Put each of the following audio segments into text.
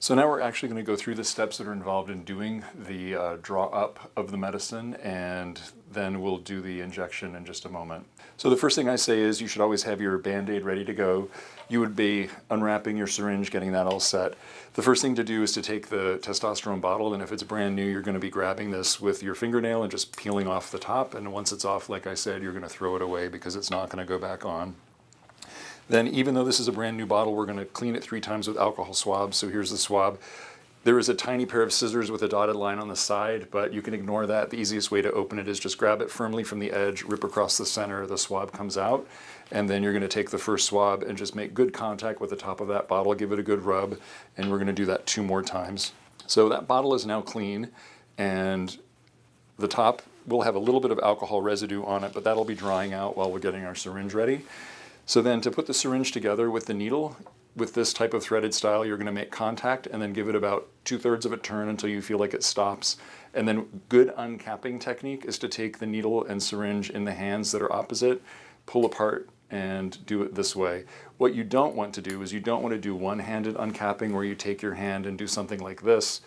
So now we're actually going to go through the steps that are involved in doing the draw up of the medicine, and then we'll do the injection in just a moment. So the first thing I say is you should always have your Band-Aid ready to go. You would be unwrapping your syringe, getting that all set. The first thing to do is to take the testosterone bottle, and if it's brand new, you're going to be grabbing this with your fingernail and just peeling off the top, and once it's off, like I said, you're going to throw it away because it's not going to go back on. Then, even though this is a brand new bottle, we're going to clean it 3 times with alcohol swabs. So here's the swab. There is a tiny pair of scissors with a dotted line on the side, but you can ignore that. The easiest way to open it is just grab it firmly from the edge, rip across the center, the swab comes out, and then you're going to take the first swab and just make good contact with the top of that bottle, give it a good rub, and we're going to do that 2 more times. So that bottle is now clean, and the top will have a little bit of alcohol residue on it, but that'll be drying out while we're getting our syringe ready. So then to put the syringe together with the needle, with this type of threaded style, you're going to make contact and then give it about 2/3 of a turn until you feel like it stops. And then good uncapping technique is to take the needle and syringe in the hands that are opposite, pull apart, and do it this way. What you don't want to do is you don't want to do one-handed uncapping where you take your hand and do something like this,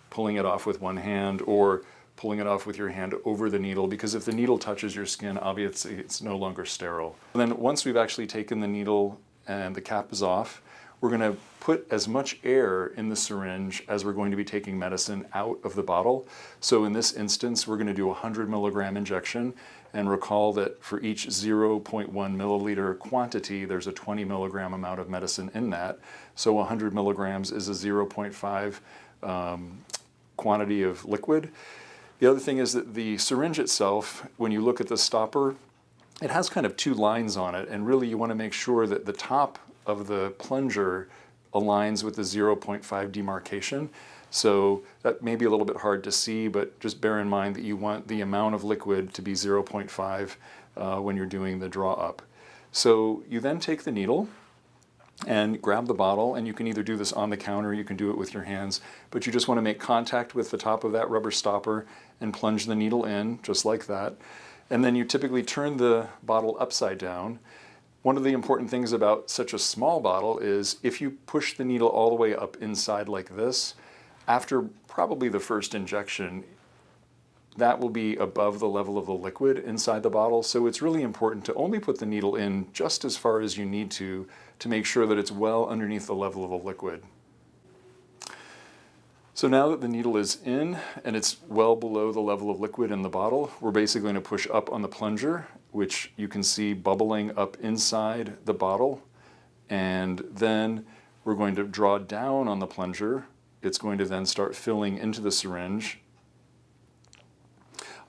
pulling it off with one hand, or pulling it off with your hand over the needle, because if the needle touches your skin, obviously it's no longer sterile. And then once we've actually taken the needle and the cap is off, we're going to put as much air in the syringe as we're going to be taking medicine out of the bottle. So in this instance, we're going to do a 100 milligram injection, and recall that for each 0.1 milliliter quantity, there's a 20 milligram amount of medicine in that. So 100 milligrams is a 0.5 quantity of liquid. The other thing is that the syringe itself, when you look at the stopper, it has kind of 2 lines on it, and really you want to make sure that the top of the plunger aligns with the 0.5 demarcation. So that may be a little bit hard to see, but just bear in mind that you want the amount of liquid to be 0.5 when you're doing the draw up. So you then take the needle and grab the bottle, and you can either do this on the counter, you can do it with your hands, but you just want to make contact with the top of that rubber stopper and plunge the needle in, just like that. And then you typically turn the bottle upside down. One of the important things about such a small bottle is if you push the needle all the way up inside like this, after probably the first injection, that will be above the level of the liquid inside the bottle. So it's really important to only put the needle in just as far as you need to make sure that it's well underneath the level of the liquid. So now that the needle is in and it's well below the level of liquid in the bottle, we're basically going to push up on the plunger, which you can see bubbling up inside the bottle. And then we're going to draw down on the plunger. It's going to then start filling into the syringe.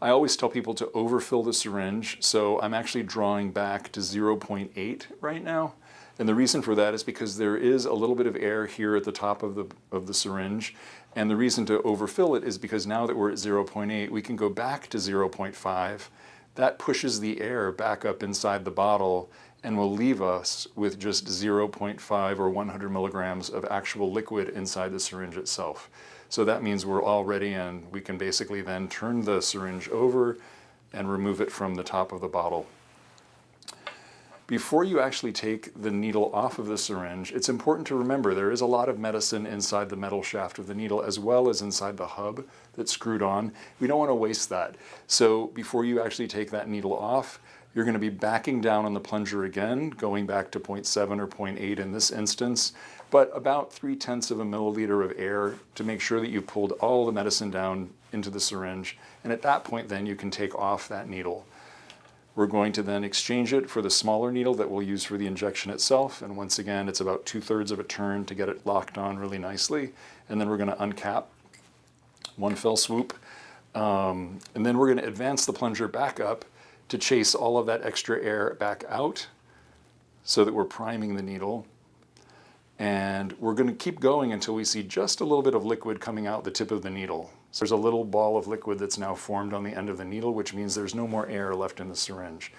I always tell people to overfill the syringe, so I'm actually drawing back to 0.8 right now. And the reason for that is because there is a little bit of air here at the top of the syringe. And the reason to overfill it is because now that we're at 0.8, we can go back to 0.5. That pushes the air back up inside the bottle and will leave us with just 0.5 or 100 milligrams of actual liquid inside the syringe itself. So that means we're all ready, and we can basically then turn the syringe over and remove it from the top of the bottle. Before you actually take the needle off of the syringe, it's important to remember there is a lot of medicine inside the metal shaft of the needle as well as inside the hub that's screwed on. We don't want to waste that. So before you actually take that needle off, you're going to be backing down on the plunger again, going back to 0.7 or 0.8 in this instance, but about 0.3 of a milliliter of air to make sure that you've pulled all the medicine down into the syringe. And at that point then you can take off that needle. We're going to then exchange it for the smaller needle that we'll use for the injection itself. And once again, it's about 2/3 of a turn to get it locked on really nicely. And then we're going to uncap, one fell swoop. And then we're going to advance the plunger back up to chase all of that extra air back out so that we're priming the needle. And we're going to keep going until we see just a little bit of liquid coming out the tip of the needle. So there's a little ball of liquid that's now formed on the end of the needle, which means there's no more air left in the syringe.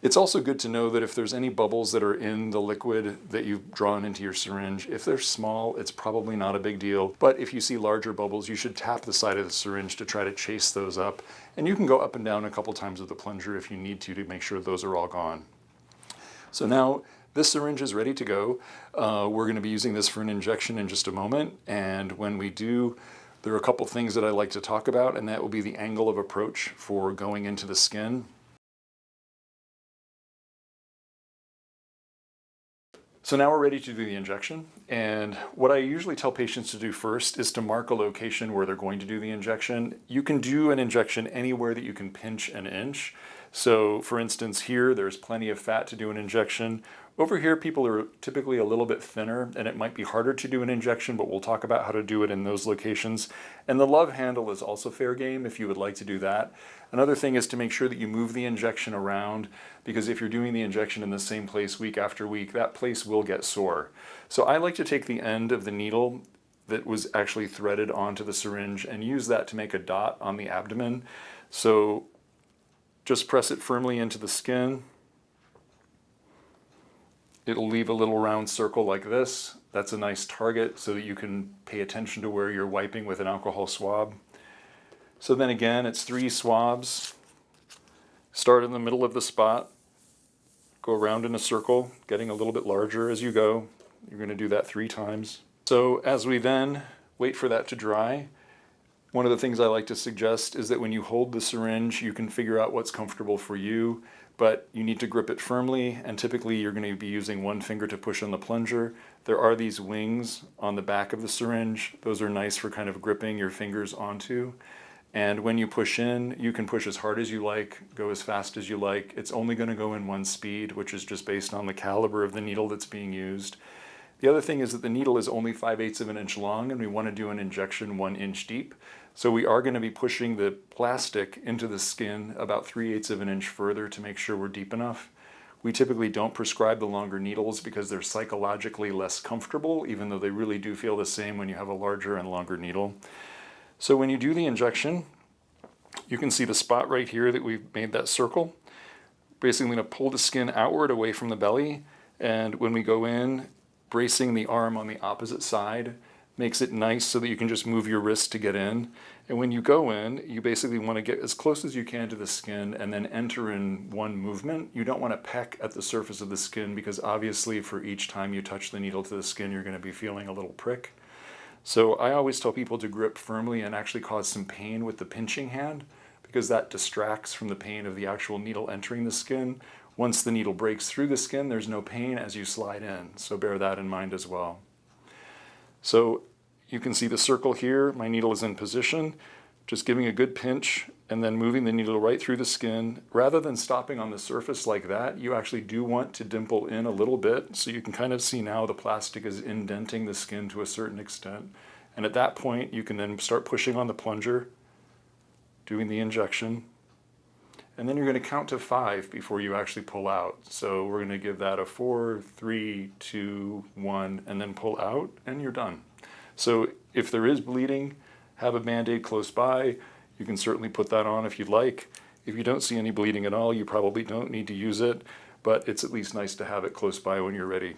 It's also good to know that if there's any bubbles that are in the liquid that you've drawn into your syringe, if they're small, it's probably not a big deal. But if you see larger bubbles, you should tap the side of the syringe to try to chase those up. And you can go up and down a couple times with the plunger if you need to make sure those are all gone. So now This syringe is ready to go. We're going to be using this for an injection in just a moment, and when we do, there are a couple things that I like to talk about, and that will be the angle of approach for going into the skin. So now we're ready to do the injection, and what I usually tell patients to do first is to mark a location where they're going to do the injection. You can do an injection anywhere that you can pinch an inch. So for instance, here there's plenty of fat to do an injection. Over here people are typically a little bit thinner and it might be harder to do an injection, but we'll talk about how to do it in those locations. And the love handle is also fair game if you would like to do that. Another thing is to make sure that you move the injection around, because if you're doing the injection in the same place week after week, that place will get sore. So I like to take the end of the needle that was actually threaded onto the syringe and use that to make a dot on the abdomen. So just press it firmly into the skin. It'll leave a little round circle like this. That's a nice target so that you can pay attention to where you're wiping with an alcohol swab. So then again, it's 3 swabs. Start in the middle of the spot, go around in a circle, getting a little bit larger as you go. You're going to do that 3 times. So as we then wait for that to dry, one of the things I like to suggest is that when you hold the syringe, you can figure out what's comfortable for you, but you need to grip it firmly, and typically you're going to be using one finger to push on the plunger. There are these wings on the back of the syringe. Those are nice for kind of gripping your fingers onto. And when you push in, you can push as hard as you like, go as fast as you like. It's only going to go in one speed, which is just based on the caliber of the needle that's being used. The other thing is that the needle is only 5/8 of an inch long, and we want to do an injection 1 inch deep. So we are going to be pushing the plastic into the skin about 3/8 of an inch further to make sure we're deep enough. We typically don't prescribe the longer needles because they're psychologically less comfortable, even though they really do feel the same when you have a larger and longer needle. So when you do the injection, you can see the spot right here that we've made that circle. Basically going to pull the skin outward away from the belly, and when we go in, bracing the arm on the opposite side makes it nice so that you can just move your wrist to get in. And when you go in, you basically want to get as close as you can to the skin and then enter in one movement. You don't want to peck at the surface of the skin because obviously for each time you touch the needle to the skin, you're going to be feeling a little prick. So I always tell people to grip firmly and actually cause some pain with the pinching hand, because that distracts from the pain of the actual needle entering the skin. Once the needle breaks through the skin, there's no pain as you slide in, so bear that in mind as well. So you can see the circle here, my needle is in position, just giving a good pinch and then moving the needle right through the skin. Rather than stopping on the surface like that, you actually do want to dimple in a little bit, so you can kind of see now the plastic is indenting the skin to a certain extent. And at that point, you can then start pushing on the plunger, doing the injection, and then you're going to count to 5 before you actually pull out. So we're going to give that a 4, 3, 2, 1, and then pull out, and you're done. So if there is bleeding, have a Band-Aid close by. You can certainly put that on if you'd like. If you don't see any bleeding at all, you probably don't need to use it, but it's at least nice to have it close by when you're ready.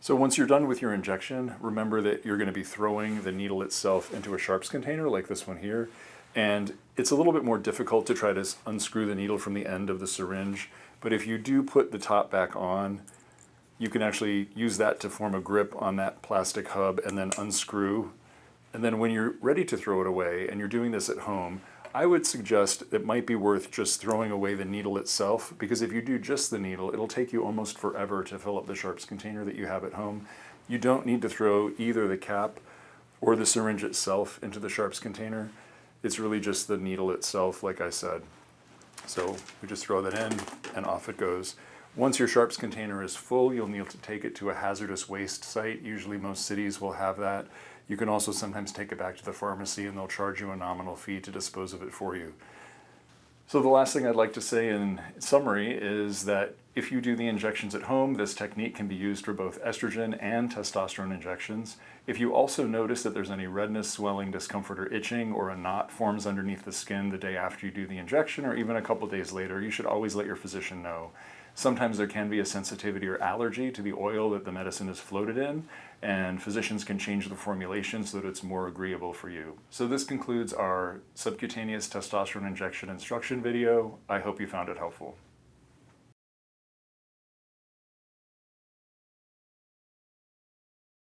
So once you're done with your injection, remember that you're going to be throwing the needle itself into a sharps container like this one here. And it's a little bit more difficult to try to unscrew the needle from the end of the syringe. But if you do put the top back on, you can actually use that to form a grip on that plastic hub and then unscrew. And then when you're ready to throw it away, and you're doing this at home, I would suggest it might be worth just throwing away the needle itself, because if you do just the needle, it'll take you almost forever to fill up the sharps container that you have at home. You don't need to throw either the cap or the syringe itself into the sharps container. It's really just the needle itself, like I said. So we just throw that in and off it goes. Once your sharps container is full, you'll need to take it to a hazardous waste site. Usually most cities will have that. You can also sometimes take it back to the pharmacy and they'll charge you a nominal fee to dispose of it for you. So the last thing I'd like to say in summary is that if you do the injections at home, this technique can be used for both estrogen and testosterone injections. If you also notice that there's any redness, swelling, discomfort, or itching, or a knot forms underneath the skin the day after you do the injection, or even a couple days later, you should always let your physician know. Sometimes there can be a sensitivity or allergy to the oil that the medicine is floated in, and physicians can change the formulation so that it's more agreeable for you. So this concludes our subcutaneous testosterone injection instruction video. I hope you found it helpful.